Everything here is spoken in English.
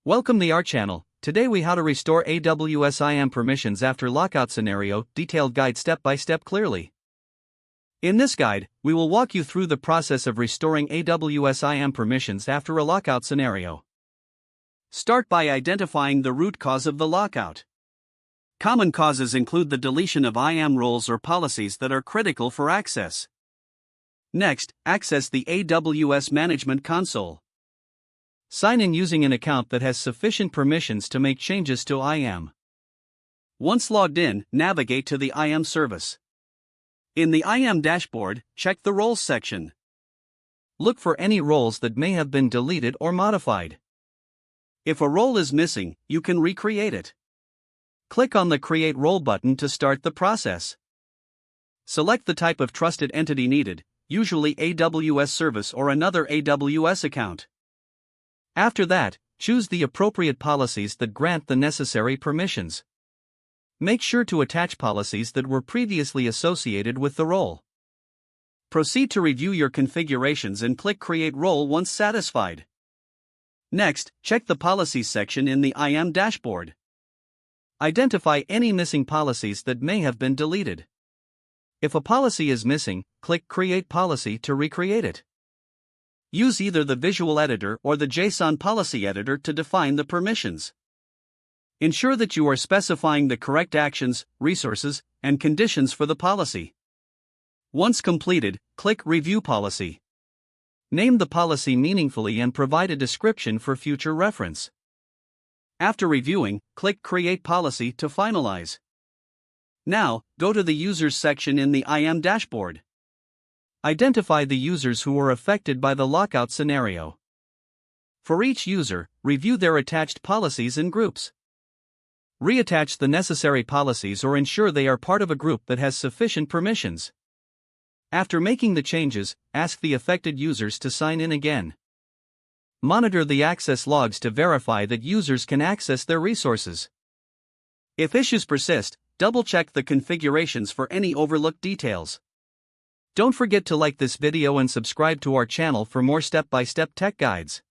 Welcome to our channel. Today we how to restore AWS IAM permissions after lockout scenario, detailed guide step by step clearly. In this guide, we will walk you through the process of restoring AWS IAM permissions after a lockout scenario. Start by identifying the root cause of the lockout. Common causes include the deletion of IAM roles or policies that are critical for access. Next, access the AWS Management Console. Sign in using an account that has sufficient permissions to make changes to IAM. Once logged in, navigate to the IAM service. In the IAM dashboard, check the Roles section. Look for any roles that may have been deleted or modified. If a role is missing, you can recreate it. Click on the Create Role button to start the process. Select the type of trusted entity needed, usually AWS service or another AWS account. After that, choose the appropriate policies that grant the necessary permissions. Make sure to attach policies that were previously associated with the role. Proceed to review your configurations and click Create Role once satisfied. Next, check the Policies section in the IAM dashboard. Identify any missing policies that may have been deleted. If a policy is missing, click Create Policy to recreate it. Use either the visual editor or the JSON policy editor to define the permissions. Ensure that you are specifying the correct actions, resources, and conditions for the policy. Once completed, click Review Policy. Name the policy meaningfully and provide a description for future reference. After reviewing, click Create Policy to finalize. Now, go to the Users section in the IAM dashboard. Identify the users who were affected by the lockout scenario. For each user, review their attached policies in groups. Reattach the necessary policies or ensure they are part of a group that has sufficient permissions. After making the changes, ask the affected users to sign in again. Monitor the access logs to verify that users can access their resources. If issues persist, double-check the configurations for any overlooked details. Don't forget to like this video and subscribe to our channel for more step-by-step tech guides.